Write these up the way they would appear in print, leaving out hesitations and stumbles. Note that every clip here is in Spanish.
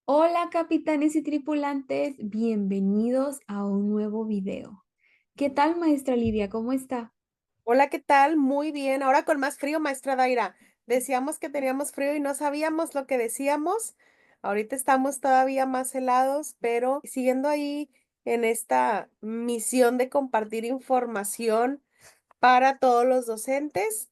Hola capitanes y tripulantes, bienvenidos a un nuevo video. ¿Qué tal, maestra Lidia? ¿Cómo está? Hola, ¿qué tal? Muy bien. Ahora con más frío, maestra Daira. Decíamos que teníamos frío y no sabíamos lo que decíamos. Ahorita estamos todavía más helados, pero siguiendo ahí en esta misión de compartir información para todos los docentes.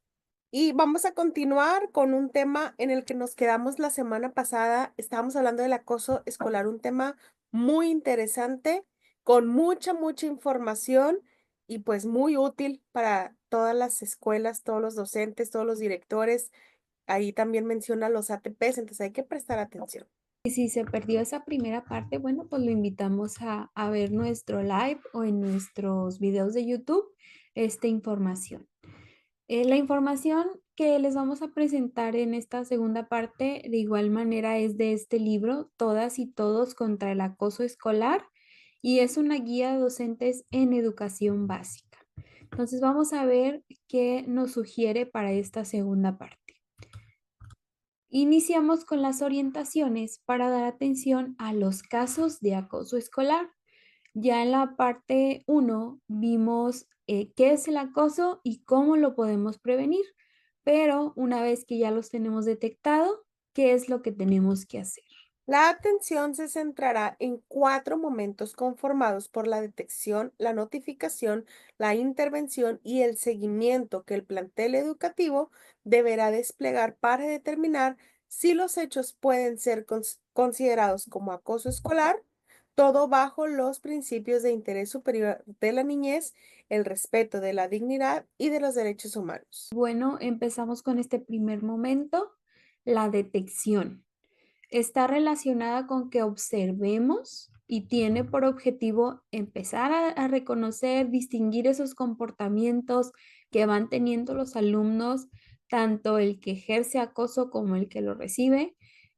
Y vamos a continuar con un tema en el que nos quedamos la semana pasada. Estábamos hablando del acoso escolar, un tema muy interesante, con mucha información y pues muy útil para todas las escuelas, todos los docentes, todos los directores. Ahí también menciona los ATPs, entonces hay que prestar atención. Y si se perdió esa primera parte, bueno, pues lo invitamos a ver nuestro live o en nuestros videos de YouTube esta información. La información que les vamos a presentar en esta segunda parte, de igual manera, es de este libro, Todas y Todos contra el Acoso Escolar, y es una guía de docentes en educación básica. Entonces vamos a ver qué nos sugiere para esta segunda parte. Iniciamos con las orientaciones para dar atención a los casos de acoso escolar. Ya en la parte uno vimos qué es el acoso y cómo lo podemos prevenir, pero una vez que ya los tenemos detectado, ¿qué es lo que tenemos que hacer? La atención se centrará en cuatro momentos conformados por la detección, la notificación, la intervención y el seguimiento que el plantel educativo deberá desplegar para determinar si los hechos pueden ser considerados como acoso escolar, todo bajo los principios de interés superior de la niñez, el respeto de la dignidad y de los derechos humanos. Bueno, empezamos con este primer momento, la detección. Está relacionada con que observemos y tiene por objetivo empezar a reconocer, distinguir esos comportamientos que van teniendo los alumnos, tanto el que ejerce acoso como el que lo recibe.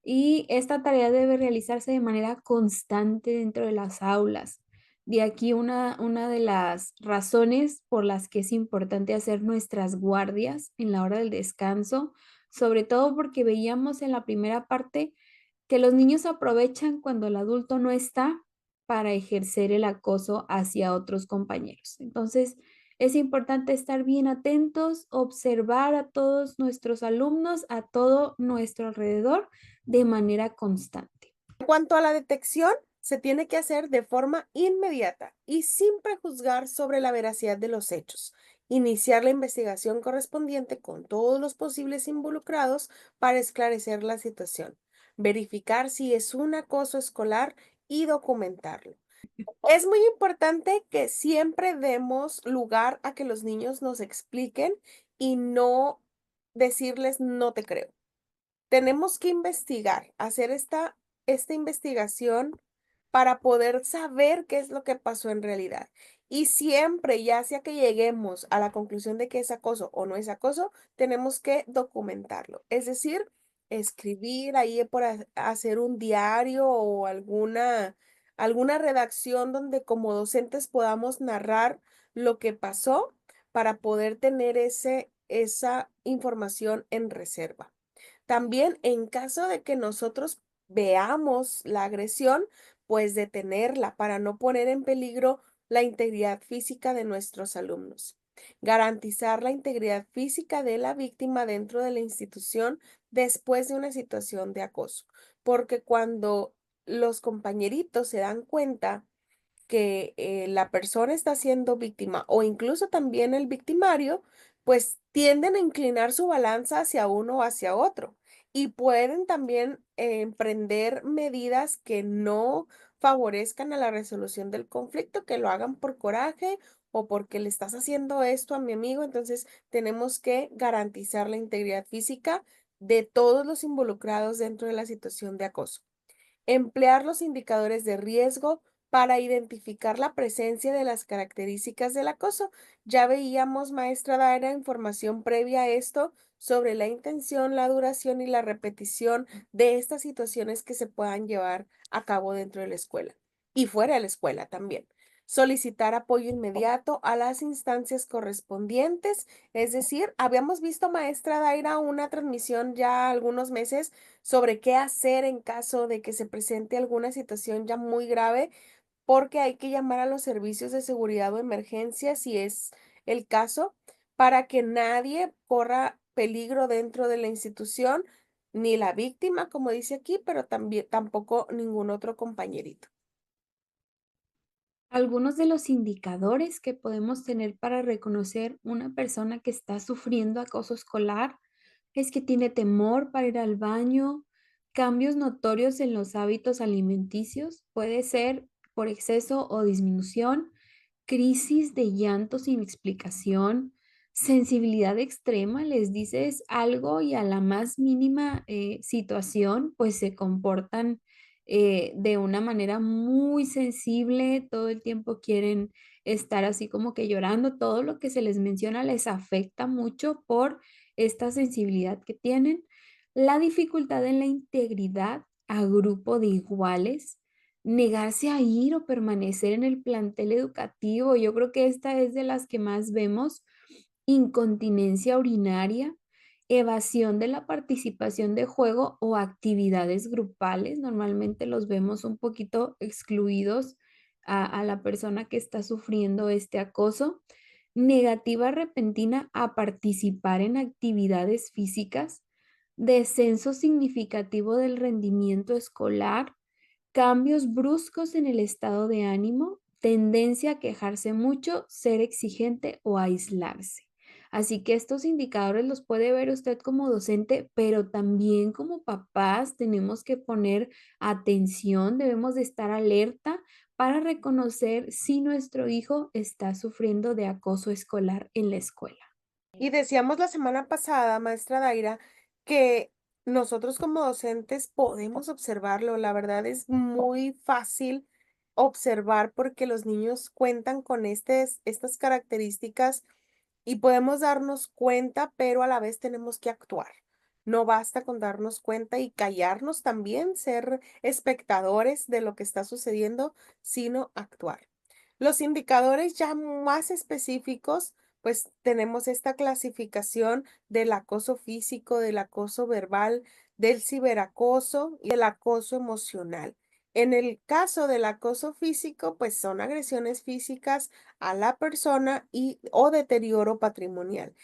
Y esta tarea debe realizarse de manera constante dentro de las aulas. De aquí una de las razones por las que es importante hacer nuestras guardias en la hora del descanso, sobre todo porque veíamos en la primera parte que los niños aprovechan cuando el adulto no está para ejercer el acoso hacia otros compañeros. Entonces, es importante estar bien atentos, observar a todos nuestros alumnos, a todo nuestro alrededor de manera constante. En cuanto a la detección, se tiene que hacer de forma inmediata y sin prejuzgar sobre la veracidad de los hechos. Iniciar la investigación correspondiente con todos los posibles involucrados para esclarecer la situación. Verificar si es un acoso escolar y documentarlo. Es muy importante que siempre demos lugar a que los niños nos expliquen y no decirles no te creo. Tenemos que investigar, hacer esta investigación para poder saber qué es lo que pasó en realidad. Y siempre, ya sea que lleguemos a la conclusión de que es acoso o no es acoso, tenemos que documentarlo. Es decir, escribir ahí por hacer un diario o alguna redacción donde como docentes podamos narrar lo que pasó para poder tener esa información en reserva. También en caso de que nosotros veamos la agresión, pues detenerla para no poner en peligro la integridad física de nuestros alumnos. Garantizar la integridad física de la víctima dentro de la institución después de una situación de acoso, porque cuando los compañeritos se dan cuenta que la persona está siendo víctima o incluso también el victimario, pues tienden a inclinar su balanza hacia uno o hacia otro y pueden también emprender medidas que no favorezcan a la resolución del conflicto, que lo hagan por coraje o porque le estás haciendo esto a mi amigo. Entonces tenemos que garantizar la integridad física de todos los involucrados dentro de la situación de acoso. Emplear los indicadores de riesgo para identificar la presencia de las características del acoso. Ya veíamos, maestra Daira, información previa a esto sobre la intención, la duración y la repetición de estas situaciones que se puedan llevar a cabo dentro de la escuela y fuera de la escuela también. solicitar apoyo inmediato a las instancias correspondientes. Es decir, habíamos visto, maestra Daira, una transmisión ya algunos meses sobre qué hacer en caso de que se presente alguna situación ya muy grave, porque hay que llamar a los servicios de seguridad o emergencia si es el caso, para que nadie corra peligro dentro de la institución, ni la víctima, como dice aquí, pero también tampoco ningún otro compañerito. Algunos de los indicadores que podemos tener para reconocer una persona que está sufriendo acoso escolar es que tiene temor para ir al baño, cambios notorios en los hábitos alimenticios, puede ser por exceso o disminución, crisis de llanto sin explicación, sensibilidad extrema, les dices algo y a la más mínima situación, pues se comportan de una manera muy sensible, todo el tiempo quieren estar así como que llorando, todo lo que se les menciona les afecta mucho por esta sensibilidad que tienen, la dificultad en la integridad a grupo de iguales, negarse a ir o permanecer en el plantel educativo, yo creo que esta es de las que más vemos, incontinencia urinaria, evasión de la participación de juego o actividades grupales, normalmente los vemos un poquito excluidos a la persona que está sufriendo este acoso, negativa repentina a participar en actividades físicas, descenso significativo del rendimiento escolar, cambios bruscos en el estado de ánimo, tendencia a quejarse mucho, ser exigente o aislarse. Así que estos indicadores los puede ver usted como docente, pero también como papás tenemos que poner atención, debemos de estar alerta para reconocer si nuestro hijo está sufriendo de acoso escolar en la escuela. Y decíamos la semana pasada, maestra Daira, que nosotros como docentes podemos observarlo. La verdad es muy fácil observar porque los niños cuentan con estas características y podemos darnos cuenta, pero a la vez tenemos que actuar. No basta con darnos cuenta y callarnos también, ser espectadores de lo que está sucediendo, sino actuar. Los indicadores ya más específicos, pues tenemos esta clasificación del acoso físico, del acoso verbal, del ciberacoso y del acoso emocional. En el caso del acoso físico, pues son agresiones físicas a la persona y o deterioro patrimonial.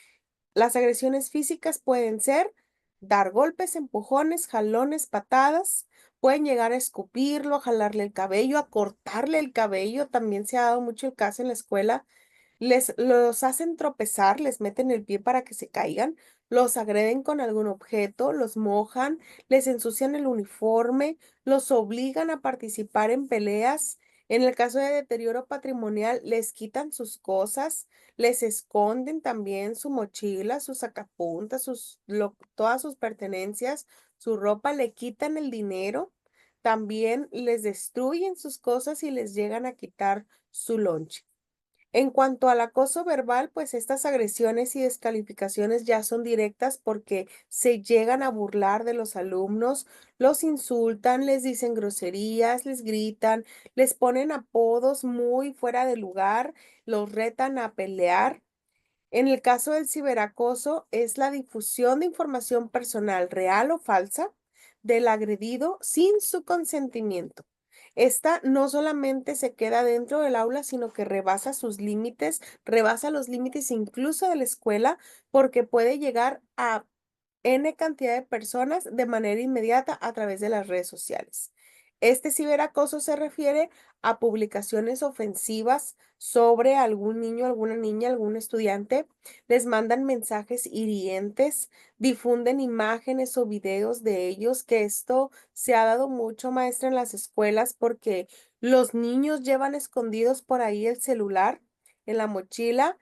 Las agresiones físicas pueden ser dar golpes, empujones, jalones, patadas, pueden llegar a escupirlo, a jalarle el cabello, a cortarle el cabello. También se ha dado mucho el caso en la escuela, los hacen tropezar, les meten el pie para que se caigan, los agreden con algún objeto, los mojan, les ensucian el uniforme, los obligan a participar en peleas. En el caso de deterioro patrimonial, les quitan sus cosas, les esconden también su mochila, sus sacapuntas, todas sus pertenencias, su ropa, le quitan el dinero, también les destruyen sus cosas y les llegan a quitar su lonche. En cuanto al acoso verbal, pues estas agresiones y descalificaciones ya son directas porque se llegan a burlar de los alumnos, los insultan, les dicen groserías, les gritan, les ponen apodos muy fuera de lugar, los retan a pelear. En el caso del ciberacoso, es la difusión de información personal real o falsa del agredido sin su consentimiento. Esta no solamente se queda dentro del aula, sino que rebasa sus límites, rebasa los límites incluso de la escuela, porque puede llegar a N cantidad de personas de manera inmediata a través de las redes sociales. Este ciberacoso se refiere a publicaciones ofensivas sobre algún niño, alguna niña, algún estudiante. Les mandan mensajes hirientes, difunden imágenes o videos de ellos, que esto se ha dado mucho, maestra, en las escuelas porque los niños llevan escondidos por ahí el celular en la mochila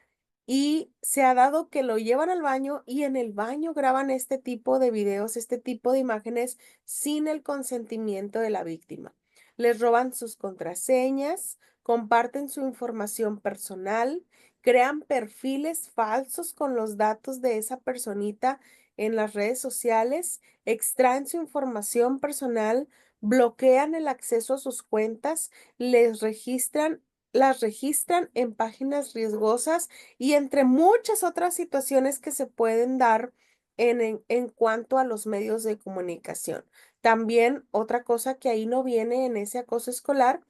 y se ha dado que lo llevan al baño y en el baño graban este tipo de videos, este tipo de imágenes sin el consentimiento de la víctima. Les roban sus contraseñas, comparten su información personal, crean perfiles falsos con los datos de esa personita en las redes sociales, extraen su información personal, bloquean el acceso a sus cuentas, les registran las registran en páginas riesgosas y entre muchas otras situaciones que se pueden dar en cuanto a los medios de comunicación. También otra cosa que ahí no viene en ese acoso escolar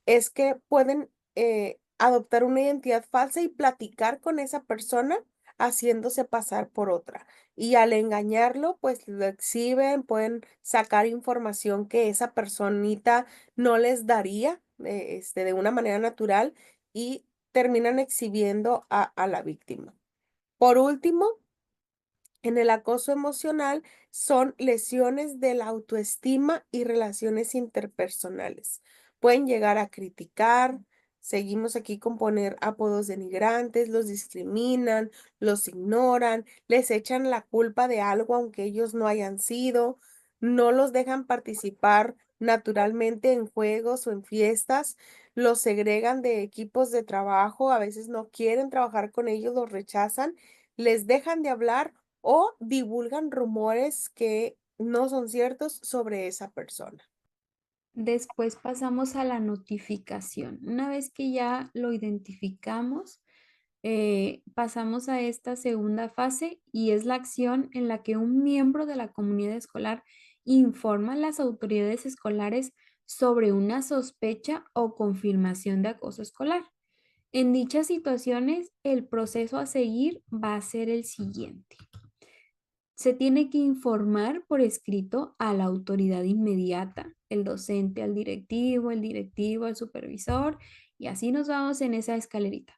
es que pueden adoptar una identidad falsa y platicar con esa persona haciéndose pasar por otra. Y al engañarlo, pues lo exhiben, pueden sacar información que esa personita no les daría de una manera natural y terminan exhibiendo a la víctima. Por último, en el acoso emocional son lesiones de la autoestima y relaciones interpersonales. Pueden llegar a criticar, seguimos aquí con poner apodos denigrantes, los discriminan, los ignoran, les echan la culpa de algo aunque ellos no hayan sido, no los dejan participar naturalmente en juegos o en fiestas, los segregan de equipos de trabajo, a veces no quieren trabajar con ellos, los rechazan, les dejan de hablar o divulgan rumores que no son ciertos sobre esa persona. Después pasamos a la notificación. Una vez que ya lo identificamos, pasamos a esta segunda fase y es la acción en la que un miembro de la comunidad escolar informa a las autoridades escolares sobre una sospecha o confirmación de acoso escolar. En dichas situaciones, el proceso a seguir va a ser el siguiente. Se tiene que informar por escrito a la autoridad inmediata, el docente al directivo al supervisor, y así nos vamos en esa escalerita.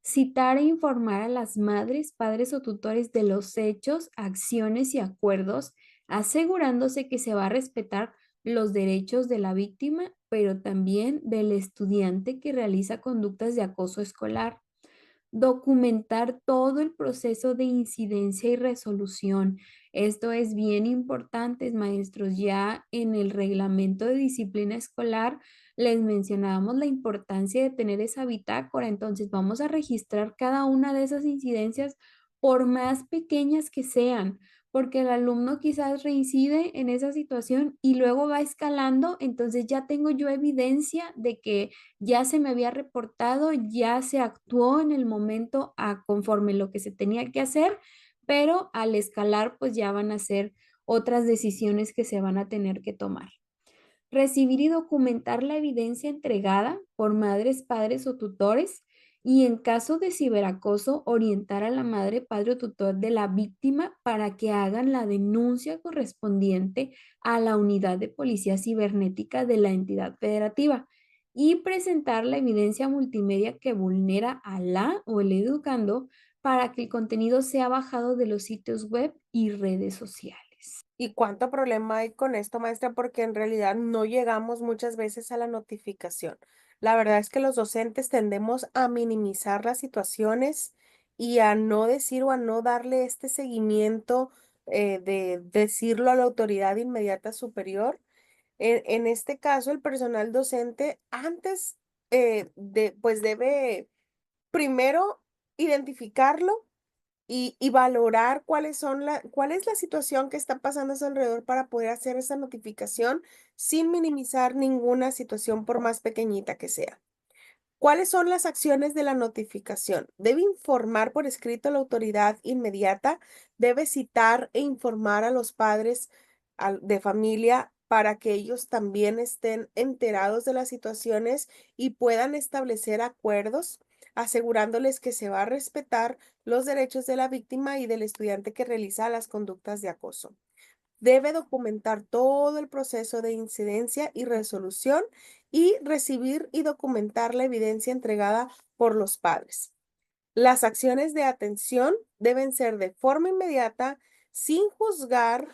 Citar e informar a las madres, padres o tutores de los hechos, acciones y acuerdos, asegurándose que se va a respetar los derechos de la víctima, pero también del estudiante que realiza conductas de acoso escolar. Documentar todo el proceso de incidencia y resolución. Esto es bien importante, maestros. Ya en el reglamento de disciplina escolar les mencionábamos la importancia de tener esa bitácora. Entonces vamos a registrar cada una de esas incidencias por más pequeñas que sean, porque el alumno quizás reincide en esa situación y luego va escalando. Entonces ya tengo yo evidencia de que ya se me había reportado, ya se actuó en el momento conforme lo que se tenía que hacer, pero al escalar, pues ya van a ser otras decisiones que se van a tener que tomar. Recibir y documentar la evidencia entregada por madres, padres o tutores y en caso de ciberacoso, orientar a la madre, padre o tutor de la víctima para que hagan la denuncia correspondiente a la unidad de policía cibernética de la entidad federativa y presentar la evidencia multimedia que vulnera a la o el educando para que el contenido sea bajado de los sitios web y redes sociales. ¿Y cuánto problema hay con esto, maestra? Porque en realidad no llegamos muchas veces a la notificación. La verdad es que los docentes tendemos a minimizar las situaciones y a no decir o a no darle este seguimiento de decirlo a la autoridad inmediata superior. En este caso, el personal docente antes pues debe primero identificarlo y valorar cuál es la situación que está pasando a su alrededor para poder hacer esa notificación sin minimizar ninguna situación, por más pequeñita que sea. ¿Cuáles son las acciones de la notificación? Debe informar por escrito a la autoridad inmediata, debe citar e informar a los padres de familia para que ellos también estén enterados de las situaciones y puedan establecer acuerdos, asegurándoles que se va a respetar los derechos de la víctima y del estudiante que realiza las conductas de acoso. Debe documentar todo el proceso de incidencia y resolución y recibir y documentar la evidencia entregada por los padres. Las acciones de atención deben ser de forma inmediata, sin juzgar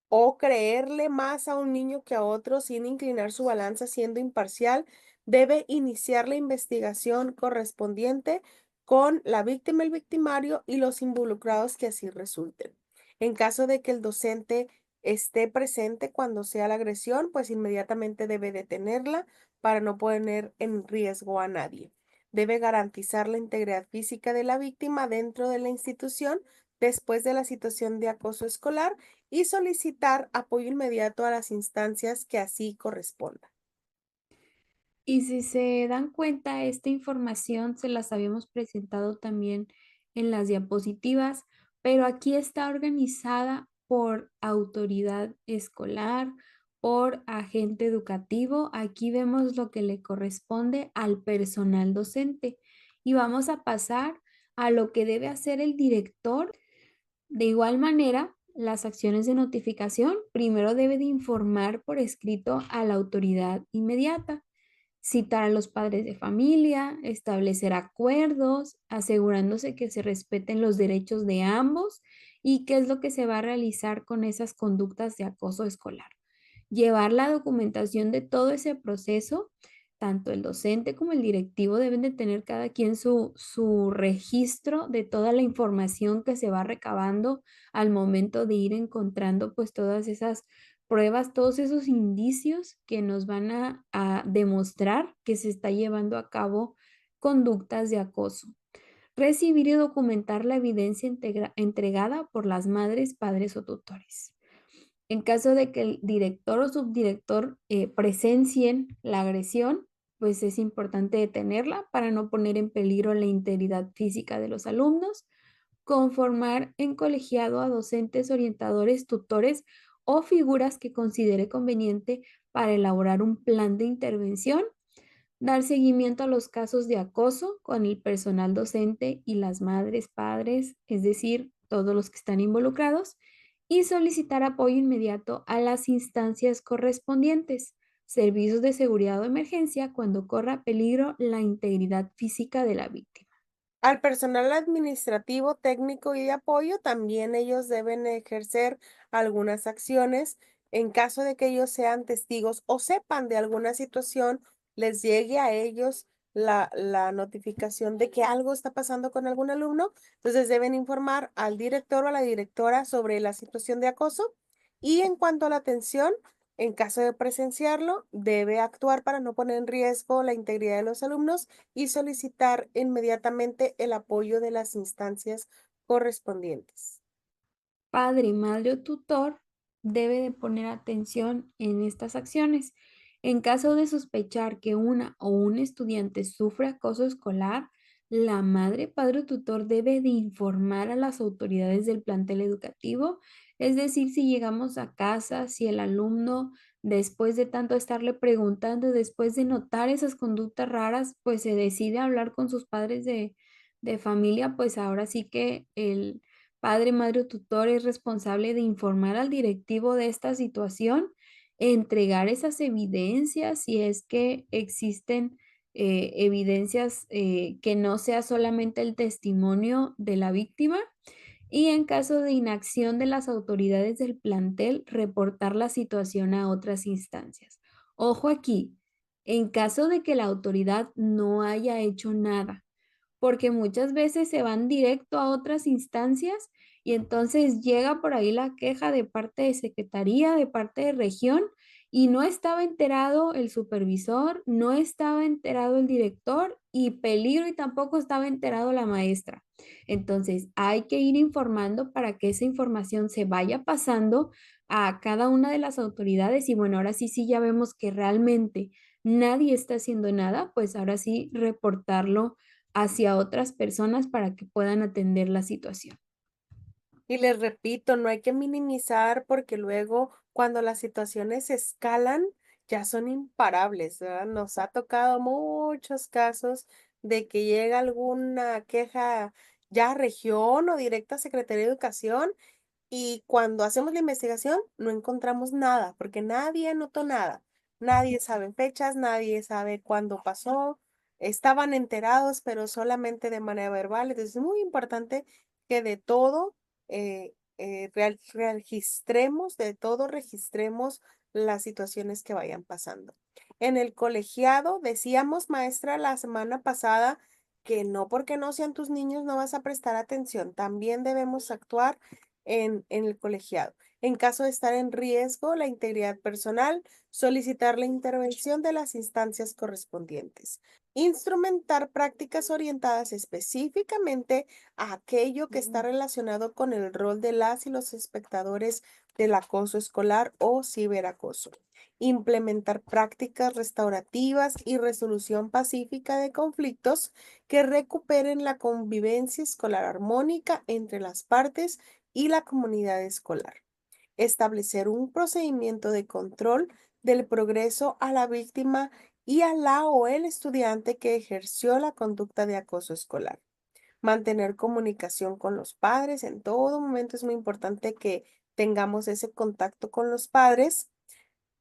o creerle más a un niño que a otro, sin inclinar su balanza, siendo imparcial. Debe iniciar la investigación correspondiente con la víctima, el victimario y los involucrados que así resulten. En caso de que el docente esté presente cuando sea la agresión, pues inmediatamente debe detenerla para no poner en riesgo a nadie. Debe garantizar la integridad física de la víctima dentro de la institución después de la situación de acoso escolar y solicitar apoyo inmediato a las instancias que así correspondan. Y si se dan cuenta, esta información se las habíamos presentado también en las diapositivas, pero aquí está organizada por autoridad escolar, por agente educativo. Aquí vemos lo que le corresponde al personal docente y vamos a pasar a lo que debe hacer el director. De igual manera, las acciones de notificación primero debe de informar por escrito a la autoridad inmediata, citar a los padres de familia, establecer acuerdos, asegurándose que se respeten los derechos de ambos y qué es lo que se va a realizar con esas conductas de acoso escolar. Llevar la documentación de todo ese proceso, tanto el docente como el directivo deben de tener cada quien su registro de toda la información que se va recabando al momento de ir encontrando pues todas esas pruebas, todos esos indicios que nos van a demostrar que se está llevando a cabo conductas de acoso. Recibir y documentar la evidencia entregada por las madres, padres o tutores. En caso de que el director o subdirector presencien la agresión, pues es importante detenerla para no poner en peligro la integridad física de los alumnos, conformar en colegiado a docentes, orientadores, tutores o figuras que considere conveniente para elaborar un plan de intervención, dar seguimiento a los casos de acoso con el personal docente y las madres, padres, es decir, todos los que están involucrados, y solicitar apoyo inmediato a las instancias correspondientes, servicios de seguridad o emergencia cuando corra peligro la integridad física de la víctima. Al personal administrativo, técnico y de apoyo, también ellos deben ejercer algunas acciones en caso de que ellos sean testigos o sepan de alguna situación, les llegue a ellos la notificación de que algo está pasando con algún alumno, entonces deben informar al director o a la directora sobre la situación de acoso y en cuanto a la atención, en caso de presenciarlo, debe actuar para no poner en riesgo la integridad de los alumnos y solicitar inmediatamente el apoyo de las instancias correspondientes. Padre, madre o tutor debe de poner atención en estas acciones. En caso de sospechar que una o un estudiante sufre acoso escolar, la madre, padre o tutor debe de informar a las autoridades del plantel educativo, es decir, si llegamos a casa, si el alumno, después de tanto estarle preguntando, después de notar esas conductas raras, pues se decide a hablar con sus padres de familia, pues ahora sí que el padre, madre o tutor es responsable de informar al directivo de esta situación, entregar esas evidencias si es que existen evidencias que no sea solamente el testimonio de la víctima y en caso de inacción de las autoridades del plantel, reportar la situación a otras instancias. Ojo aquí, en caso de que la autoridad no haya hecho nada, porque muchas veces se van directo a otras instancias y entonces llega por ahí la queja de parte de secretaría, de parte de región, y no estaba enterado el supervisor, no estaba enterado el director y peligro y tampoco estaba enterado la maestra. Entonces hay que ir informando para que esa información se vaya pasando a cada una de las autoridades y bueno, ahora sí, sí ya vemos que realmente nadie está haciendo nada, pues ahora sí reportarlo hacia otras personas para que puedan atender la situación. Y les repito, no hay que minimizar porque luego cuando las situaciones escalan ya son imparables, ¿verdad? Nos ha tocado muchos casos de que llega alguna queja ya a región o directa a Secretaría de Educación. Y cuando hacemos la investigación, no encontramos nada, porque nadie anotó nada. Nadie sabe fechas, nadie sabe cuándo pasó. Estaban enterados, pero solamente de manera verbal. Entonces, es muy importante que de todo registremos, de todo registremos las situaciones que vayan pasando. En el colegiado, decíamos, maestra, la semana pasada, que no porque no sean tus niños no vas a prestar atención. También debemos actuar en el colegiado. En caso de estar en riesgo la integridad personal, solicitar la intervención de las instancias correspondientes. Instrumentar prácticas orientadas específicamente a aquello que está relacionado con el rol de las y los espectadores del acoso escolar o ciberacoso. implementar prácticas restaurativas y resolución pacífica de conflictos que recuperen la convivencia escolar armónica entre las partes y la comunidad escolar. Establecer un procedimiento de control del progreso a la víctima y a la o el estudiante que ejerció la conducta de acoso escolar. Mantener comunicación con los padres. En todo momento es muy importante que tengamos ese contacto con los padres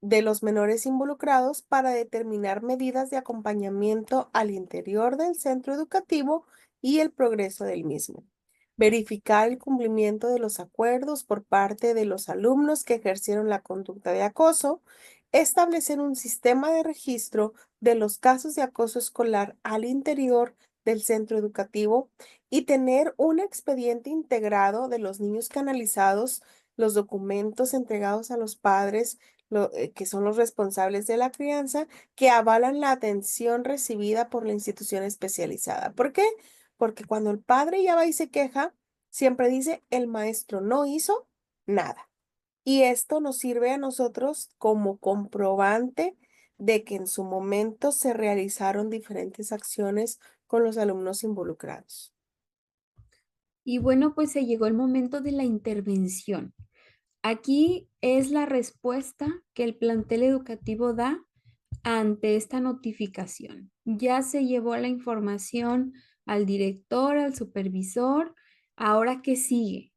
de los menores involucrados para determinar medidas de acompañamiento al interior del centro educativo y el progreso del mismo. Verificar el cumplimiento de los acuerdos por parte de los alumnos que ejercieron la conducta de acoso. Establecer un sistema de registro de los casos de acoso escolar al interior del centro educativo y tener un expediente integrado de los niños canalizados, los documentos entregados a los padres, que son los responsables de la crianza, que avalan la atención recibida por la institución especializada. ¿Por qué? Porque cuando el padre ya va y se queja, siempre dice, el maestro no hizo nada. Y esto nos sirve a nosotros como comprobante de que en su momento se realizaron diferentes acciones con los alumnos involucrados. Y bueno, pues se llegó el momento de la intervención. Aquí es la respuesta que el plantel educativo da ante esta notificación. Ya se llevó la información al director, al supervisor. Ahora, ¿qué sigue?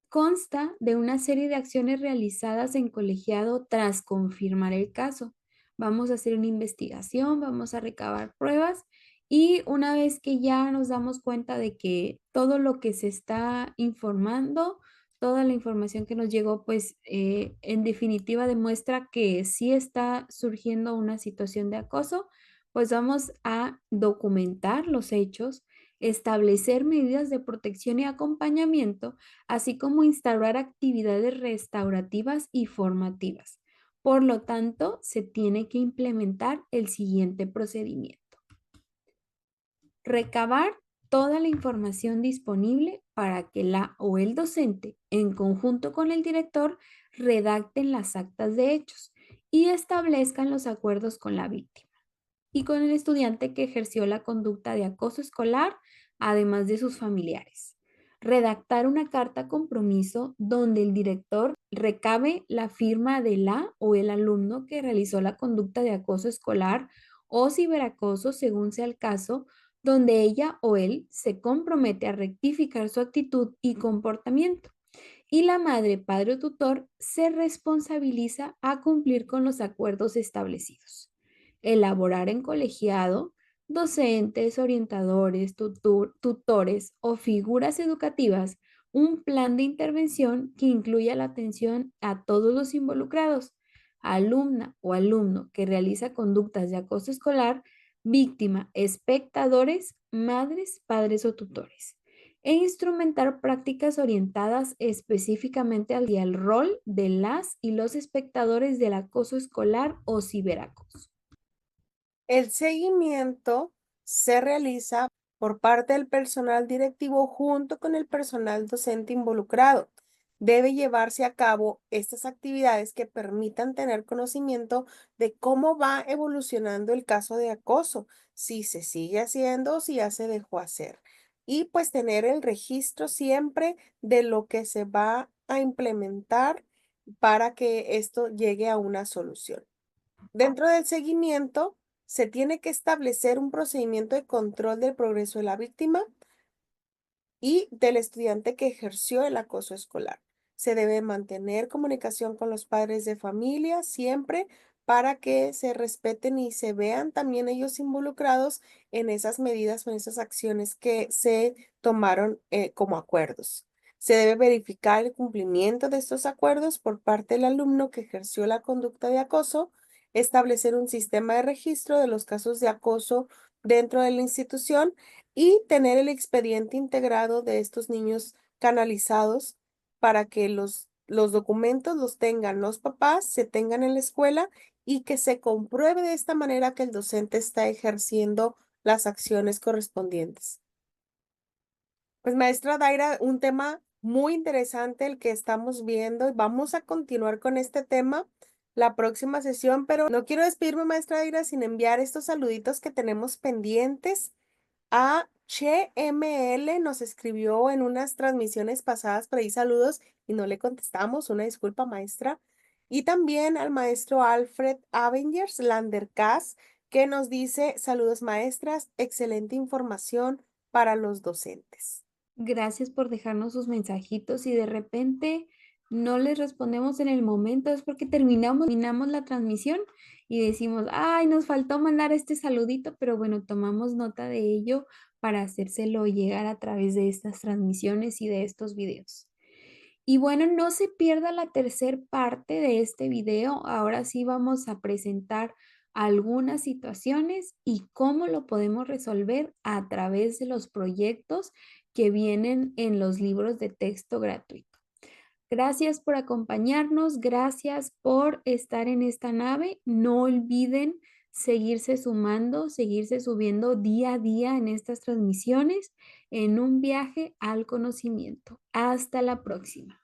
Consta de una serie de acciones realizadas en colegiado tras confirmar el caso. Vamos a hacer una investigación, vamos a recabar pruebas y una vez que ya nos damos cuenta de que todo lo que se está informando, toda la información que nos llegó, pues en definitiva demuestra que sí está surgiendo una situación de acoso, pues vamos a documentar los hechos, establecer medidas de protección y acompañamiento, así como instaurar actividades restaurativas y formativas. Por lo tanto, se tiene que implementar el siguiente procedimiento. Recabar toda la información disponible para que la o el docente, en conjunto con el director, redacten las actas de hechos y establezcan los acuerdos con la víctima y con el estudiante que ejerció la conducta de acoso escolar, además de sus familiares. Redactar una carta compromiso donde el director recabe la firma de la o el alumno que realizó la conducta de acoso escolar o ciberacoso, según sea el caso, donde ella o él se compromete a rectificar su actitud y comportamiento. Y la madre, padre o tutor se responsabiliza a cumplir con los acuerdos establecidos. Elaborar en colegiado, docentes, orientadores, tutores o figuras educativas un plan de intervención que incluya la atención a todos los involucrados, alumna o alumno que realiza conductas de acoso escolar, víctima, espectadores, madres, padres o tutores e instrumentar prácticas orientadas específicamente al rol de las y los espectadores del acoso escolar o ciberacoso. El seguimiento se realiza por parte del personal directivo junto con el personal docente involucrado. Debe llevarse a cabo estas actividades que permitan tener conocimiento de cómo va evolucionando el caso de acoso, si se sigue haciendo o si ya se dejó hacer. Y pues tener el registro siempre de lo que se va a implementar para que esto llegue a una solución. Dentro del seguimiento, se tiene que establecer un procedimiento de control del progreso de la víctima y del estudiante que ejerció el acoso escolar. Se debe mantener comunicación con los padres de familia siempre para que se respeten y se vean también ellos involucrados en esas medidas o en esas acciones que se tomaron como acuerdos. Se debe verificar el cumplimiento de estos acuerdos por parte del alumno que ejerció la conducta de acoso, establecer un sistema de registro de los casos de acoso dentro de la institución y tener el expediente integrado de estos niños canalizados para que los documentos los tengan los papás, se tengan en la escuela y que se compruebe de esta manera que el docente está ejerciendo las acciones correspondientes. Pues maestra Daira, un tema muy interesante el que estamos viendo y vamos a continuar con este tema la próxima sesión, pero no quiero despedirme, maestra Aira, sin enviar estos saluditos que tenemos pendientes. A HML nos escribió en unas transmisiones pasadas por ahí saludos y no le contestamos, una disculpa, maestra. Y también al maestro Alfred Avengers Landercas, que nos dice saludos, maestras, excelente información para los docentes. Gracias por dejarnos sus mensajitos y de repente no les respondemos en el momento, es porque terminamos la transmisión y decimos, ay, nos faltó mandar este saludito, pero bueno, tomamos nota de ello para hacérselo llegar a través de estas transmisiones y de estos videos. Y bueno, no se pierda la tercer parte de este video. Ahora sí vamos a presentar algunas situaciones y cómo lo podemos resolver a través de los proyectos que vienen en los libros de texto gratuito. Gracias por acompañarnos, gracias por estar en esta nave. No olviden seguirse sumando, seguirse subiendo día a día en estas transmisiones en un viaje al conocimiento. Hasta la próxima.